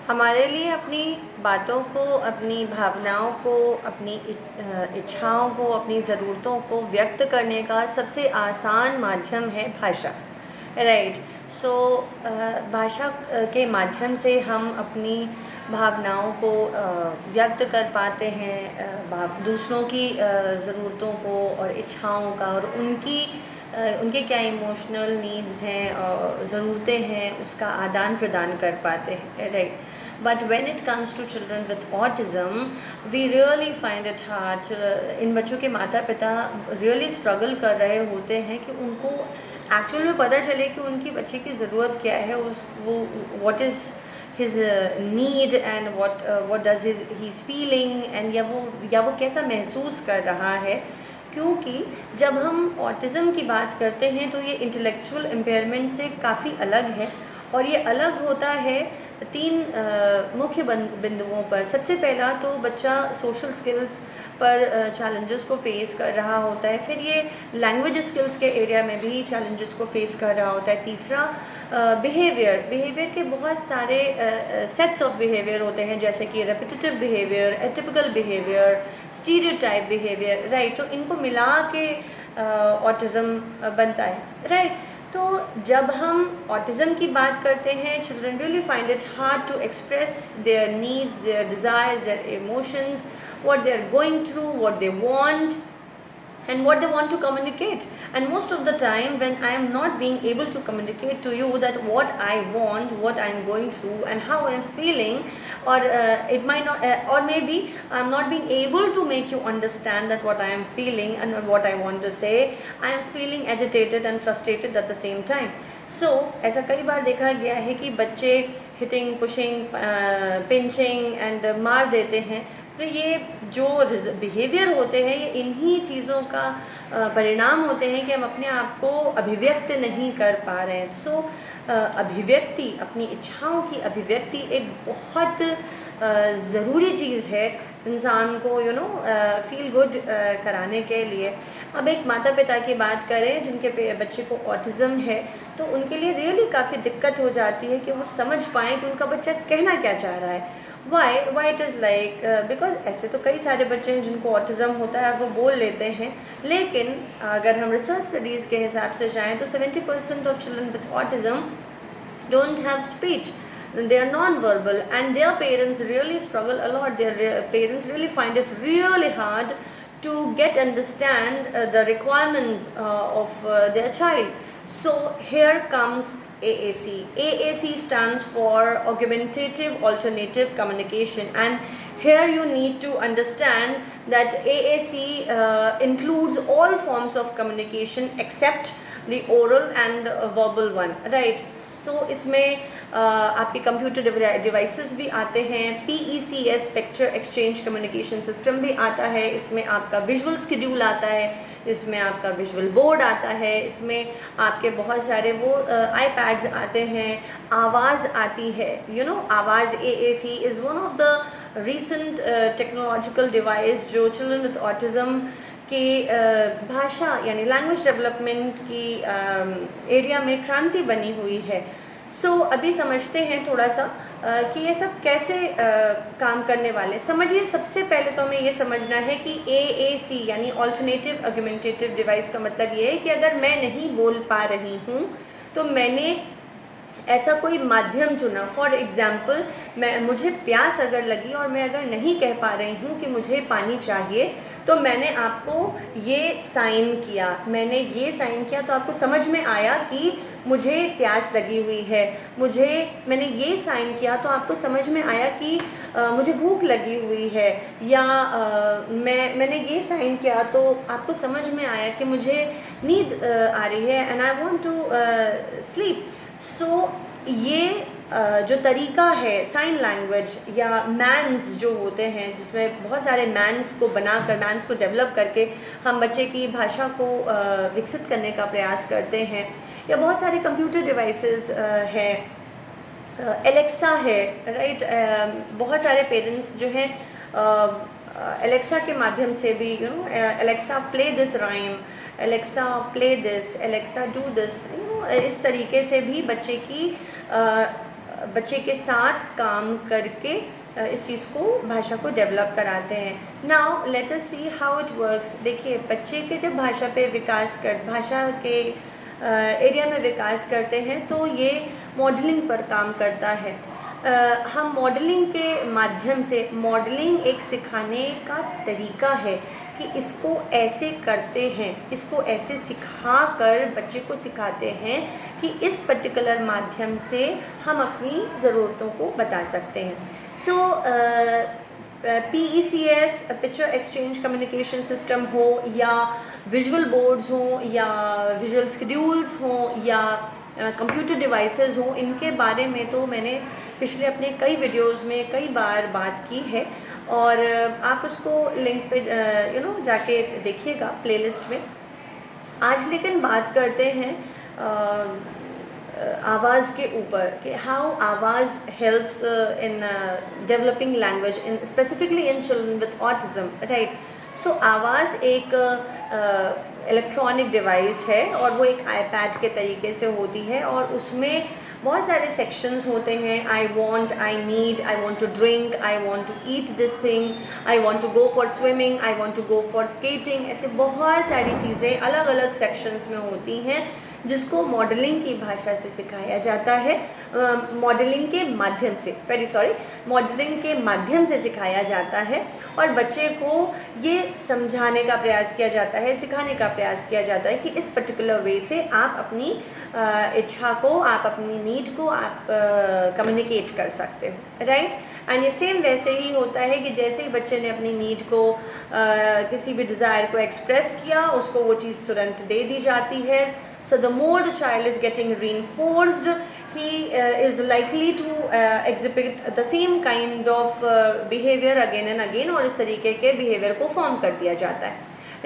हमारे लिए अपनी बातों को, अपनी भावनाओं को, अपनी इच्छाओं को, अपनी ज़रूरतों को व्यक्त करने का सबसे आसान माध्यम है भाषा, राइट। सो भाषा के माध्यम से हम अपनी भावनाओं को व्यक्त कर पाते हैं, दूसरों की ज़रूरतों को और इच्छाओं का, और उनके क्या इमोशनल नीड्स हैं, ज़रूरतें हैं, उसका आदान प्रदान कर पाते हैं, right. But when it comes to children with autism, we really find it hard. इन बच्चों के माता पिता रियली स्ट्रगल कर रहे होते हैं कि उनको एक्चुअल में पता चले कि उनकी बच्चे की ज़रूरत क्या है, वो what is his need and what does he's feeling, and या वो कैसा महसूस कर रहा है। क्योंकि जब हम ऑटिज़म की बात करते हैं तो ये इंटेलेक्चुअल इम्पेयरमेंट से काफ़ी अलग है, और ये अलग होता है तीन मुख्य बिंदुओं पर। सबसे पहला तो बच्चा सोशल स्किल्स पर चैलेंजेस को फेस कर रहा होता है, फिर ये लैंग्वेज स्किल्स के एरिया में भी चैलेंजेस को फेस कर रहा होता है। तीसरा बिहेवियर के बहुत सारे सेट्स ऑफ बिहेवियर होते हैं, जैसे कि repetitive behaviour, atypical behaviour, stereotype behaviour, right. तो इनको मिला के ऑटिज़म बनता है, राइट। तो जब हम ऑटिज़म की बात करते हैं, children really find it hard to express their needs, their desires, their emotions, what they are going through, what they want, and what they want to communicate. And most of the time when I am not being able to communicate to you that what I want, what I am going through, and how I am feeling, or it might not, or maybe I am not being able to make you understand that what I am feeling and what I want to say, I am feeling agitated and frustrated at the same time. So ऐसा कई बार देखा गया है कि बच्चे hitting, pushing, pinching and मार देते हैं। तो ये जो बिहेवियर होते हैं, ये इन्हीं चीज़ों का परिणाम होते हैं कि हम अपने आप को अभिव्यक्त नहीं कर पा रहे हैं। सो अभिव्यक्ति, अपनी इच्छाओं की अभिव्यक्ति एक बहुत ज़रूरी चीज़ है इंसान को फील गुड कराने के लिए। अब एक माता पिता की बात करें जिनके बच्चे को ऑटिज़म है, तो उनके लिए रियली काफ़ी दिक्कत हो जाती है कि वो समझ पाएँ कि उनका बच्चा कहना क्या चाह रहा है। Why it is like, because ऐसे तो कई सारे बच्चे हैं जिनको ऑटिज़म होता है और वो बोल लेते हैं, लेकिन अगर हम रिसर्च स्टडीज़ के हिसाब से जाएँ तो 70% of children with autism don't have speech. They are non-verbal, and their parents really struggle a lot. Their parents really find it really hard to understand the requirements of their child. So here comes AAC. AAC stands for Augmentative Alternative Communication, and here you need to understand that AAC includes all forms of communication except the oral and verbal one, right? तो इसमें आपके computer devices भी आते हैं, PECS picture exchange communication system भी आता है, इसमें आपका विजुअल स्केड्यूल आता है, इसमें आपका विजुअल बोर्ड आता है, इसमें आपके बहुत सारे वो iPads आते हैं, आवाज़ आती है, आवाज़। AAC is one of the recent technological device जो चिल्ड्रन विद ऑटिज़म की भाषा यानी लैंग्वेज डेवलपमेंट की एरिया में क्रांति बनी हुई है। सो अभी समझते हैं थोड़ा सा कि ये सब कैसे काम करने वाले। समझिए, सबसे पहले तो हमें ये समझना है कि AAC यानी ऑल्टरनेटिव ऑगमेंटेटिव डिवाइस का मतलब ये है कि अगर मैं नहीं बोल पा रही हूँ तो मैंने ऐसा कोई माध्यम चुना। फॉर एग्ज़ाम्पल, मुझे प्यास अगर लगी और मैं अगर नहीं कह पा रही हूँ कि मुझे पानी चाहिए, तो मैंने आपको ये साइन किया तो आपको समझ में आया कि मुझे प्यास लगी हुई है। मैंने ये साइन किया तो आपको समझ में आया कि मुझे भूख लगी हुई है, या मैंने ये साइन किया तो आपको समझ में आया कि मुझे नींद आ रही है and I want to sleep. So ये जो तरीका है साइन लैंग्वेज या मैन्स जो होते हैं, जिसमें बहुत सारे मैन्स को डेवलप करके हम बच्चे की भाषा को विकसित करने का प्रयास करते हैं, या बहुत सारे कंप्यूटर डिवाइसेस हैं, एलेक्सा है, राइट। बहुत सारे पेरेंट्स जो हैं एलेक्सा के माध्यम से भी Alexa play this rhyme, Alexa play this, Alexa do this, इस तरीके से भी बच्चे की बच्चे के साथ काम करके इस चीज़ को, भाषा को डेवलप कराते हैं। Now let us see how it works. देखिए, बच्चे के जब भाषा के एरिया में विकास करते हैं तो ये मॉडलिंग पर काम करता है। हम मॉडलिंग के माध्यम से, मॉडलिंग एक सिखाने का तरीका है कि इसको ऐसे करते हैं, इसको ऐसे सिखा कर बच्चे को सिखाते हैं कि इस पर्टिकुलर माध्यम से हम अपनी ज़रूरतों को बता सकते हैं। सो PECS, picture exchange communication system हो, या विजुअल बोर्ड्स हों, या विजुअल स्केड्यूल्स हों, या कंप्यूटर डिवाइसेस हों, इनके बारे में तो मैंने पिछले अपने कई वीडियोस में कई बार बात की है, और आप उसको लिंक पे जाके देखिएगा प्लेलिस्ट में। आज लेकिन बात करते हैं आवाज़ के ऊपर कि how Avaz helps in developing language, in specifically in children with autism, right. So Avaz एक इलेक्ट्रॉनिक डिवाइस है, और वो एक आईपैड के तरीके से होती है, और उसमें बहुत सारे सेक्शंस होते हैं। I want, I need, I want to drink, I want to eat this thing, I want to go for swimming, I want to go for skating. ऐसे बहुत सारी चीज़ें अलग अलग सेक्शंस में होती हैं जिसको मॉडलिंग की भाषा से सिखाया जाता है, मॉडलिंग के माध्यम से सिखाया जाता है, और बच्चे को ये समझाने का प्रयास किया जाता है, सिखाने का प्रयास किया जाता है कि इस पर्टिकुलर वे से आप अपनी इच्छा को, आप अपनी नीड को आप कम्युनिकेट कर सकते हो, राइट। एंड ये सेम वैसे ही होता है कि जैसे ही बच्चे ने अपनी नीड को, किसी भी डिज़ायर को एक्सप्रेस किया, उसको वो चीज़ तुरंत दे दी जाती है। So the more the child is getting reinforced, he is likely to exhibit the same kind of behavior again and again, और इस तरीके के behavior को form कर दिया जाता है,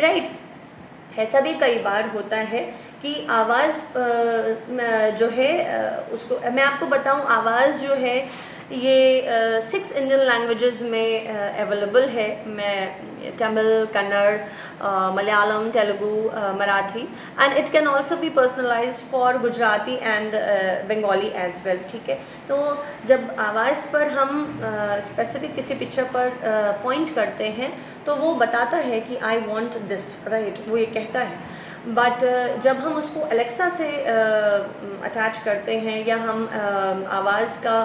right। ऐसा भी कई बार होता है कि आवाज़ जो है उसको मैं आपको बताऊं, आवाज़ जो है ये 6 इंडियन लैंग्वेजेस में अवेलेबल है। मैं Tamil, Kannada, Malayalam, Telugu, Marathi, and it can also be personalised for Gujarati and Bengali as well, ठीक है। तो जब आवाज़ पर हम स्पेसिफिक किसी पिक्चर पर पॉइंट करते हैं तो वो बताता है कि आई वॉन्ट दिस, राइट, वो ये कहता है। बट जब हम उसको एलेक्सा से अटैच करते हैं, या हम आवाज़ का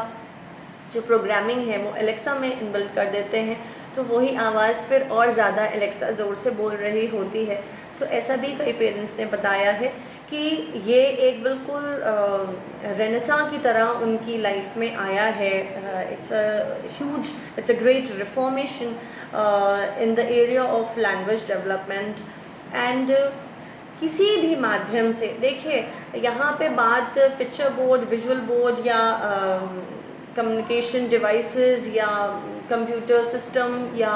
जो प्रोग्रामिंग है वो एलेक्सा में इनबिल्ट कर देते हैं, तो वही आवाज़ फिर और ज़्यादा एलेक्सा ज़ोर से बोल रही होती है। सो ऐसा भी कई पेरेंट्स ने बताया है कि ये एक बिल्कुल रेनेसां की तरह उनकी लाइफ में आया है। It's a great reformation in the area of language development. And किसी भी माध्यम से, देखिए यहाँ पे बात पिक्चर बोर्ड, विजुअल बोर्ड, या कम्युनिकेशन डिवाइसेस, या कंप्यूटर सिस्टम, या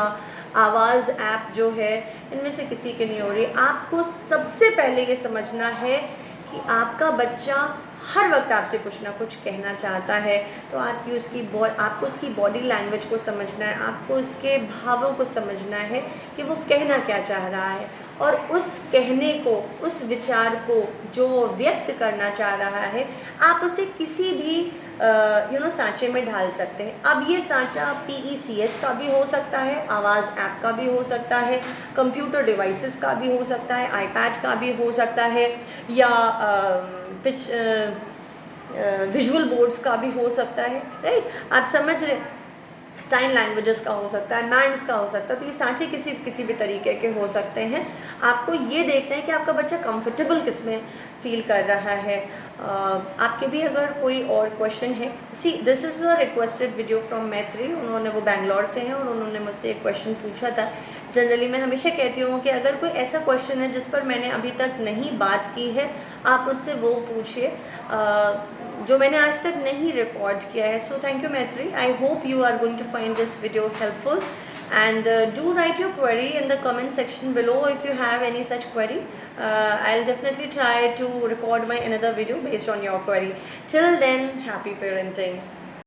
आवाज़ ऐप जो है, इनमें से किसी की नहीं हो रही। आपको सबसे पहले ये समझना है कि आपका बच्चा हर वक्त आपसे कुछ ना कुछ कहना चाहता है, तो आपको उसकी बॉडी लैंग्वेज को समझना है, आपको उसके भावों को समझना है कि वो कहना क्या चाह रहा है, और उस कहने को, उस विचार को जो व्यक्त करना चाह रहा है, आप उसे किसी भी सांचे में ढाल सकते हैं। अब ये सांचा PECS का भी हो सकता है, आवाज़ ऐप का भी हो सकता है, कंप्यूटर डिवाइसेस का भी हो सकता है, आईपैड का भी हो सकता है, या विजुअल बोर्ड्स का भी हो सकता है, राइट। आप समझ रहे, साइन लैंग्वेजेस का हो सकता है, मैम्स का हो सकता है। तो ये सांचे किसी भी तरीके के हो सकते हैं। आपको ये देखना है कि आपका बच्चा कंफर्टेबल किस में फील कर रहा है। आपके भी अगर कोई और क्वेश्चन है, this is a requested video from मैत्री, उन्होंने, वो बैंगलोर से हैं, और उन्होंने मुझसे एक क्वेश्चन पूछा था। जनरली मैं हमेशा कहती हूँ कि अगर कोई ऐसा क्वेश्चन है जिस पर मैंने अभी तक नहीं बात की है, आप मुझसे वो पूछिए जो मैंने आज तक नहीं रिकॉर्ड किया है। सो thank you Maitri, I hope you are going to find this video helpful, and do write your query in the comment section below if you have any such query. I'll definitely try to record my another video based on your query. Till then, happy parenting.